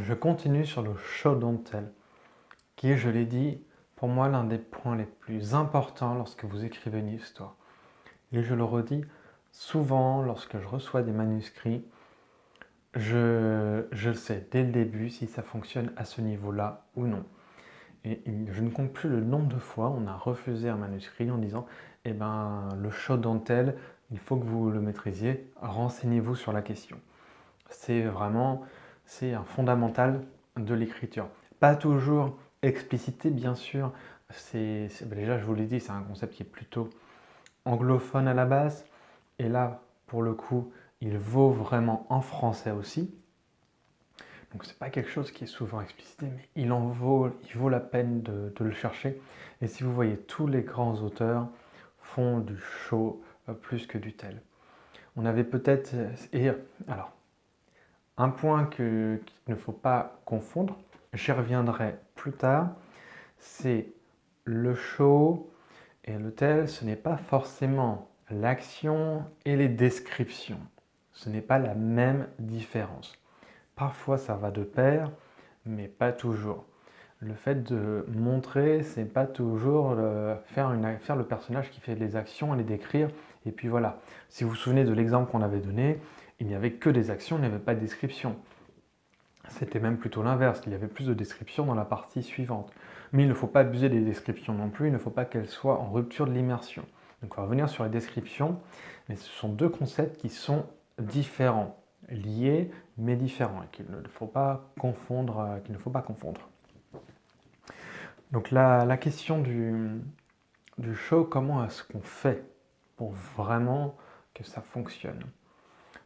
Je continue sur le show don't tell, qui est, je l'ai dit, pour moi l'un des points les plus importants lorsque vous écrivez une histoire. Et je le redis souvent lorsque je reçois des manuscrits, je sais dès le début si ça fonctionne à ce niveau-là ou non. Et je ne compte plus le nombre de fois où on a refusé un manuscrit en disant eh ben, le show don't tell, il faut que vous le maîtrisiez, renseignez-vous sur la question. C'est vraiment c'est un fondamental de l'écriture. Pas toujours explicité, bien sûr. Déjà, je vous l'ai dit, c'est un concept qui est plutôt anglophone à la base. Et là, pour le coup, il vaut vraiment en français aussi. Donc c'est pas quelque chose qui est souvent explicité, mais il vaut la peine de le chercher. Et si vous voyez, tous les grands auteurs font du show plus que du tel. On avait peut-être... alors, un point qu'il ne faut pas confondre, j'y reviendrai plus tard, c'est le show et le tel, ce n'est pas forcément l'action et les descriptions. Ce n'est pas la même différence. Parfois ça va de pair, mais pas toujours. Le fait de montrer, c'est pas toujours faire le personnage qui fait les actions et les décrire. Et puis voilà. Si vous vous souvenez de l'exemple qu'on avait donné, il n'y avait que des actions, il n'y avait pas de description. C'était même plutôt l'inverse, il y avait plus de descriptions dans la partie suivante. Mais il ne faut pas abuser des descriptions non plus, il ne faut pas qu'elles soient en rupture de l'immersion. Donc on va revenir sur les descriptions, mais ce sont deux concepts qui sont différents, liés mais différents, et qu'il ne faut pas confondre. Donc la question du show, comment est-ce qu'on fait pour vraiment que ça fonctionne,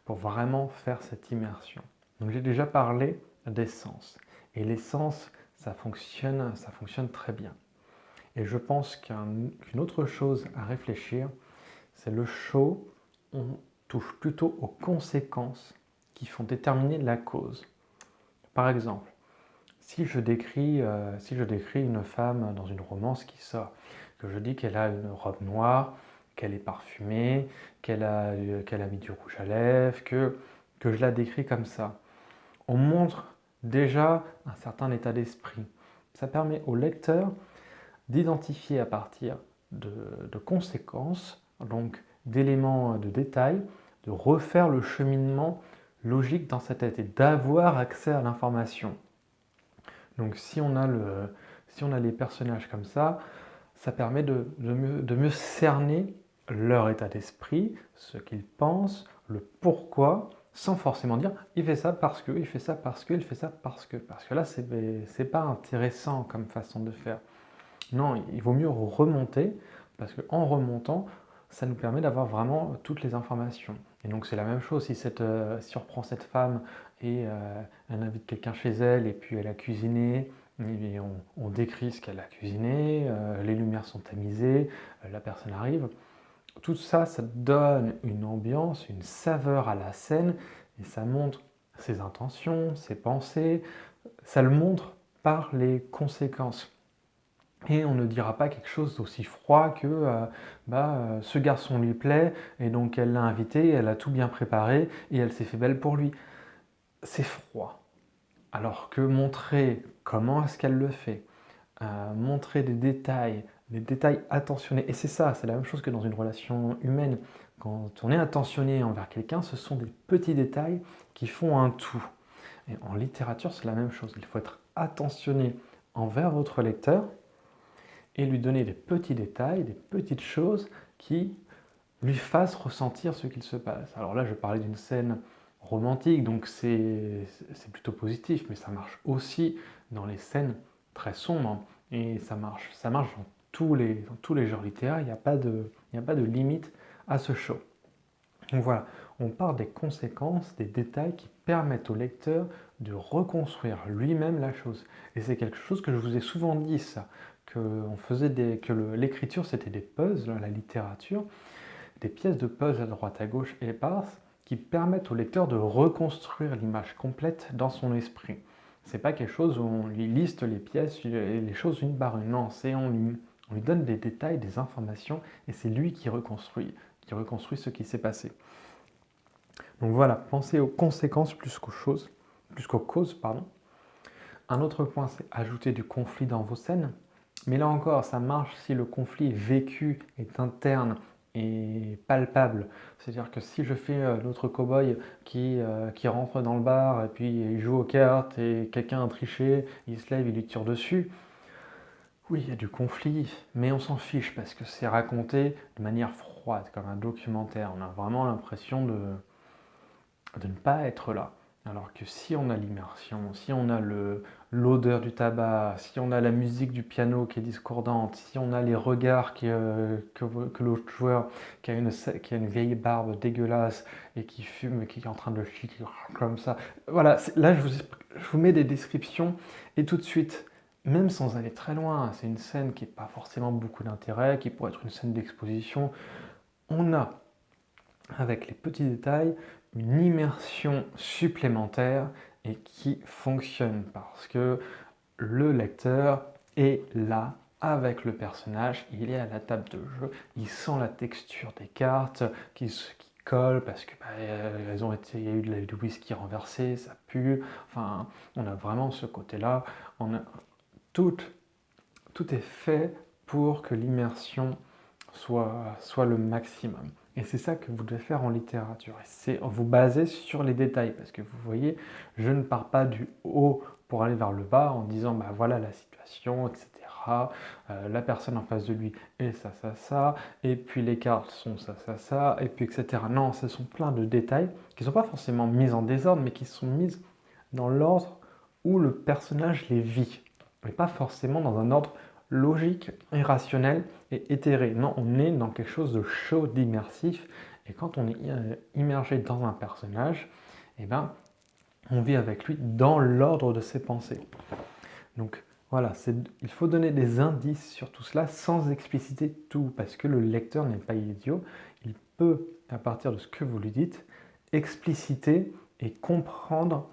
pour vraiment faire cette immersion? Donc j'ai déjà parlé d'essence. Et l'essence, ça fonctionne très bien. Et je pense qu'une autre chose à réfléchir, c'est le show, on touche plutôt aux conséquences qui font déterminer la cause. Par exemple, si je décris une femme dans une romance qui sort, que je dis qu'elle a une robe noire, qu'elle est parfumée, qu'elle a mis du rouge à lèvres, que je la décris comme ça, on montre déjà un certain état d'esprit. Ça permet au lecteur d'identifier à partir de conséquences, donc d'éléments de détail, de refaire le cheminement logique dans sa tête et d'avoir accès à l'information. Donc si on a les personnages comme ça permet de mieux cerner leur état d'esprit, ce qu'ils pensent, le pourquoi, sans forcément dire il fait ça parce que, il fait ça parce que, il fait ça parce que. Parce que là, c'est pas intéressant comme façon de faire. Non, il vaut mieux remonter, parce qu'en remontant, ça nous permet d'avoir vraiment toutes les informations. Et donc c'est la même chose si on reprend cette femme et elle invite quelqu'un chez elle et puis elle a cuisiné, et on décrit ce qu'elle a cuisiné, les lumières sont tamisées, la personne arrive. Tout ça, ça donne une ambiance, une saveur à la scène et ça montre ses intentions, ses pensées, ça le montre par les conséquences. Et on ne dira pas quelque chose d'aussi froid que ce garçon lui plaît et donc elle l'a invité, elle a tout bien préparé et elle s'est fait belle pour lui. C'est froid. Alors que montrer comment est-ce qu'elle le fait, montrer des détails attentionnés, et c'est ça, c'est la même chose que dans une relation humaine. Quand on est attentionné envers quelqu'un, ce sont des petits détails qui font un tout. Et en littérature, c'est la même chose. Il faut être attentionné envers votre lecteur et lui donner des petits détails, des petites choses qui lui fassent ressentir ce qu'il se passe. Alors là, je parlais d'une scène romantique, donc c'est plutôt positif, mais ça marche aussi dans les scènes très sombres, et ça marche dans dans tous les genres littéraires, il n'y a pas de limite à ce show. Donc voilà, on parle des conséquences, des détails qui permettent au lecteur de reconstruire lui-même la chose. Et c'est quelque chose que je vous ai souvent dit, ça, que l'écriture c'était des puzzles, la littérature, des pièces de puzzle à droite à gauche éparses qui permettent au lecteur de reconstruire l'image complète dans son esprit. C'est pas quelque chose où on lui liste les pièces et les choses une par une. Non, on lui donne des détails, des informations, et c'est lui qui reconstruit ce qui s'est passé. Donc voilà, pensez aux conséquences plus qu'aux causes, pardon. Un autre point, c'est ajouter du conflit dans vos scènes. Mais là encore, ça marche si le conflit vécu est interne et palpable. C'est-à-dire que si je fais l'autre cow-boy qui rentre dans le bar et puis il joue aux cartes et quelqu'un a triché, il se lève, il lui tire dessus, oui, il y a du conflit, mais on s'en fiche parce que c'est raconté de manière froide, comme un documentaire. On a vraiment l'impression de ne pas être là. Alors que si on a l'immersion, si on a l'odeur du tabac, si on a la musique du piano qui est discordante, si on a les regards que l'autre joueur qui a une vieille barbe dégueulasse et qui fume et qui est en train de chier comme ça. Voilà, là je vous mets des descriptions et tout de suite, même sans aller très loin, c'est une scène qui n'a pas forcément beaucoup d'intérêt, qui pourrait être une scène d'exposition. On a avec les petits détails, une immersion supplémentaire et qui fonctionne parce que le lecteur est là avec le personnage, il est à la table de jeu, il sent la texture des cartes qui collent parce que elles ont été, il y a eu du whisky renversé, ça pue. Enfin, on a vraiment ce côté-là. On a tout, tout est fait pour que l'immersion soit le maximum. Et c'est ça que vous devez faire en littérature. C'est vous baser sur les détails. Parce que vous voyez, je ne pars pas du haut pour aller vers le bas en disant bah voilà la situation, etc. La personne en face de lui est ça, ça, ça. Et puis les cartes sont ça, ça, ça. Et puis etc. Non, ce sont plein de détails qui ne sont pas forcément mis en désordre, mais qui sont mis dans l'ordre où le personnage les vit. Mais pas forcément dans un ordre logique, irrationnel et éthéré. Non, on est dans quelque chose de chaud, d'immersif. Et quand on est immergé dans un personnage, eh ben, on vit avec lui dans l'ordre de ses pensées. Donc voilà, il faut donner des indices sur tout cela sans expliciter tout, parce que le lecteur n'est pas idiot. Il peut, à partir de ce que vous lui dites, expliciter et comprendre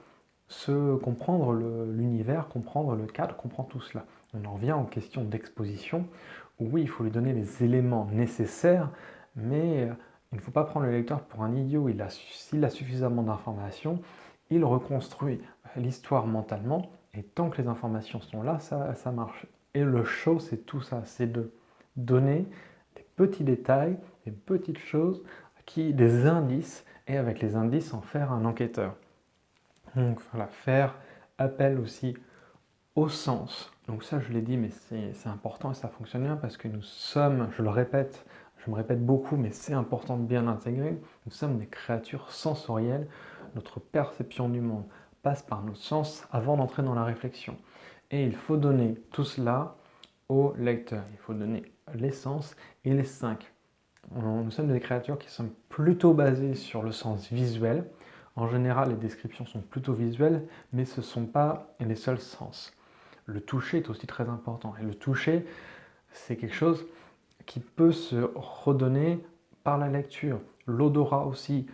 l'univers, comprendre le cadre, comprendre tout cela. On en revient aux questions d'exposition, où oui, il faut lui donner les éléments nécessaires, mais il ne faut pas prendre le lecteur pour un idiot. S'il a suffisamment d'informations, il reconstruit l'histoire mentalement, et tant que les informations sont là, ça marche. Et le show, c'est tout ça, c'est de donner des petits détails, des petites choses, des indices, et avec les indices, en faire un enquêteur. Donc voilà, faire appel aussi au sens. Donc ça, je l'ai dit, mais c'est important et ça fonctionne bien parce que nous sommes, je le répète, je me répète beaucoup, mais c'est important de bien l'intégrer, nous sommes des créatures sensorielles. Notre perception du monde passe par nos sens avant d'entrer dans la réflexion. Et il faut donner tout cela au lecteur. Il faut donner les sens et les cinq. Nous sommes des créatures qui sont plutôt basées sur le sens visuel. En général, les descriptions sont plutôt visuelles, mais ce ne sont pas les seuls sens. Le toucher est aussi très important. Et le toucher, c'est quelque chose qui peut se redonner par la lecture. L'odorat aussi,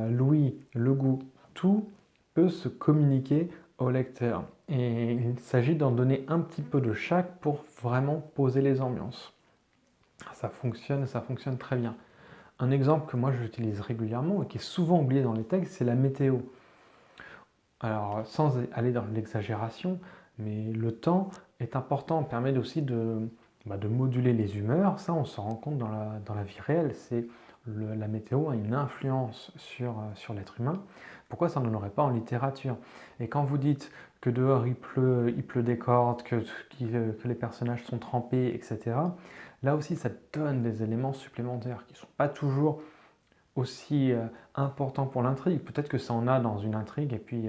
l'ouïe, le goût, tout peut se communiquer au lecteur. Et il s'agit d'en donner un petit peu de chaque pour vraiment poser les ambiances. Ça fonctionne très bien. Un exemple que moi j'utilise régulièrement et qui est souvent oublié dans les textes, c'est la météo. Alors, sans aller dans l'exagération, mais le temps est important, permet aussi de moduler les humeurs. Ça, on s'en rend compte dans la vie réelle. La météo a une influence sur l'être humain. Pourquoi ça n'en aurait pas en littérature? Et quand vous dites que dehors il pleut des cordes, que les personnages sont trempés, etc., là aussi, ça donne des éléments supplémentaires qui ne sont pas toujours aussi important pour l'intrigue. Peut-être que ça en a dans une intrigue, et puis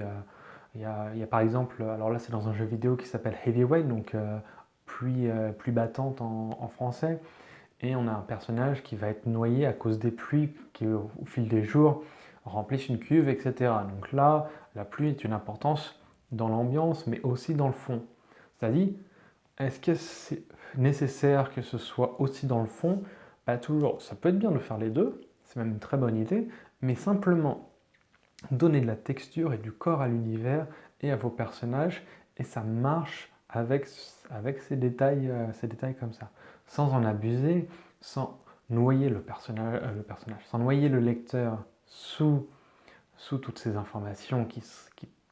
il y a par exemple, alors là c'est dans un jeu vidéo qui s'appelle Heavyweight, donc pluie battante en français, et on a un personnage qui va être noyé à cause des pluies qui au fil des jours remplissent une cuve, etc. Donc là, la pluie est une importance dans l'ambiance, mais aussi dans le fond. C'est-à-dire, est-ce que c'est nécessaire que ce soit aussi dans le fond? Pas toujours. Ça peut être bien de faire les deux, c'est même une très bonne idée, mais simplement donner de la texture et du corps à l'univers et à vos personnages, et ça marche avec ces détails comme ça, sans en abuser, sans noyer le personnage, sans noyer le lecteur sous toutes ces informations qui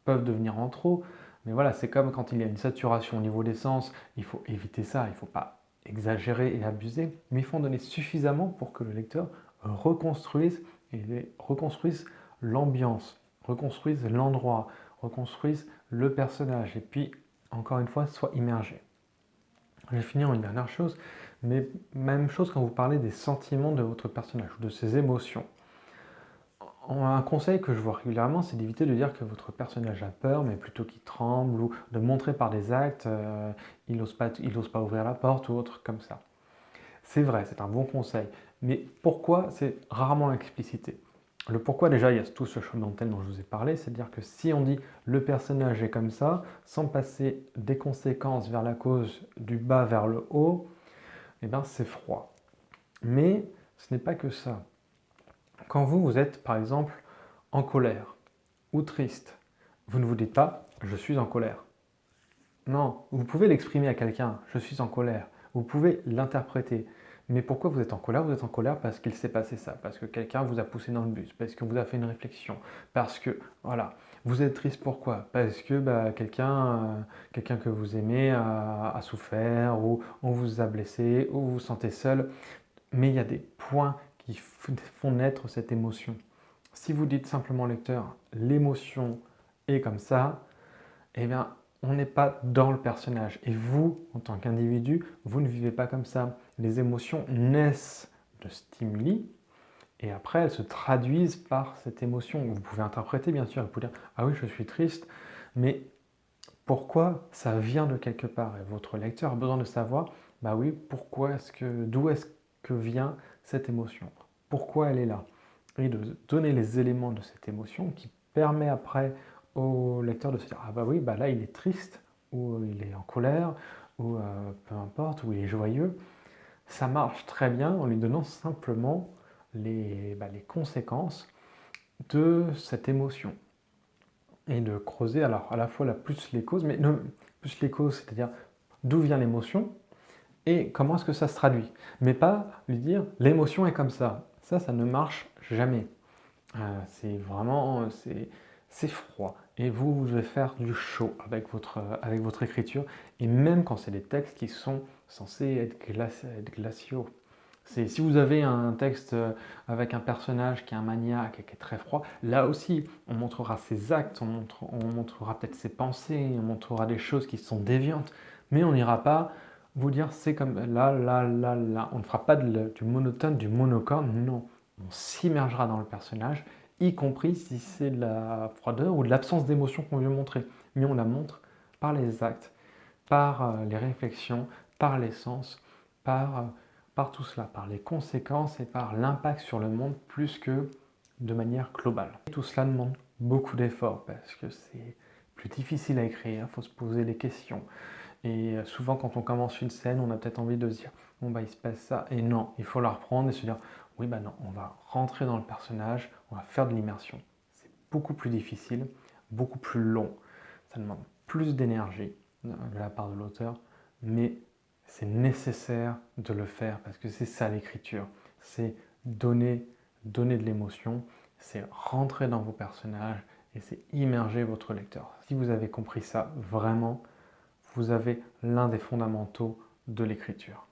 peuvent devenir en trop. Mais voilà, c'est comme quand il y a une saturation au niveau des sens, il faut éviter ça, il ne faut pas exagérer et abuser, mais il faut en donner suffisamment pour que le lecteur reconstruise l'ambiance, reconstruise l'endroit, reconstruise le personnage, et puis, encore une fois, soit immergé. Je vais finir en une dernière chose, mais même chose quand vous parlez des sentiments de votre personnage ou de ses émotions. Un conseil que je vois régulièrement, c'est d'éviter de dire que votre personnage a peur, mais plutôt qu'il tremble, ou de montrer par des actes, il n'ose pas ouvrir la porte ou autre comme ça. C'est vrai, c'est un bon conseil, mais pourquoi c'est rarement explicité. Le pourquoi, déjà, il y a tout ce chemin mental dont je vous ai parlé, c'est-à-dire que si on dit le personnage est comme ça, sans passer des conséquences vers la cause du bas vers le haut, eh bien c'est froid. Mais ce n'est pas que ça. Quand vous êtes par exemple en colère ou triste, vous ne vous dites pas je suis en colère. Non, vous pouvez l'exprimer à quelqu'un, je suis en colère. Vous pouvez l'interpréter. Mais pourquoi vous êtes en colère? Vous êtes en colère parce qu'il s'est passé ça, parce que quelqu'un vous a poussé dans le bus, parce que vous a fait une réflexion, parce que, voilà. Vous êtes triste pourquoi? Parce que quelqu'un que vous aimez a souffert, ou on vous a blessé, ou vous vous sentez seul. Mais il y a des points qui font naître cette émotion. Si vous dites simplement au lecteur, l'émotion est comme ça, eh bien, on n'est pas dans le personnage. Et vous, en tant qu'individu, vous ne vivez pas comme ça. Les émotions naissent de stimuli et après elles se traduisent par cette émotion. Vous pouvez interpréter, bien sûr, vous pouvez dire ah oui, je suis triste, mais pourquoi ça vient de quelque part? Et votre lecteur a besoin de savoir bah oui, d'où est-ce que vient cette émotion? Pourquoi elle est là? Et de donner les éléments de cette émotion qui permet après au lecteur de se dire ah bah oui, bah là il est triste, ou il est en colère, ou peu importe, ou il est joyeux. Ça marche très bien en lui donnant simplement les conséquences de cette émotion. Et de creuser alors à la fois plus les causes, mais non, plus les causes, c'est-à-dire d'où vient l'émotion et comment est-ce que ça se traduit. Mais pas lui dire l'émotion est comme ça. Ça ne marche jamais. C'est vraiment, c'est froid. Et vous devez faire du chaud avec votre écriture. Et même quand c'est des textes qui sont censés être glaciaux. Si vous avez un texte avec un personnage qui est un maniaque et qui est très froid, là aussi, on montrera ses actes, on montrera peut-être ses pensées, on montrera des choses qui sont déviantes, mais on n'ira pas vous dire c'est comme là, là, là, là. On ne fera pas du monotone, du monocorde, non. On s'immergera dans le personnage, y compris si c'est de la froideur ou de l'absence d'émotion qu'on veut montrer. Mais on la montre par les actes, par les réflexions, par les sens, par, euh, par tout cela, par les conséquences et par l'impact sur le monde plus que de manière globale. Et tout cela demande beaucoup d'efforts parce que c'est plus difficile à écrire, il faut se poser des questions. Et souvent quand on commence une scène, on a peut-être envie de se dire bon bah il se passe ça, et non, il faut la reprendre et se dire oui bah non, on va rentrer dans le personnage, on va faire de l'immersion. C'est beaucoup plus difficile, beaucoup plus long, ça demande plus d'énergie de la part de l'auteur, mais c'est nécessaire de le faire parce que c'est ça l'écriture, c'est donner de l'émotion, c'est rentrer dans vos personnages et c'est immerger votre lecteur. Si vous avez compris ça, vraiment, vous avez l'un des fondamentaux de l'écriture.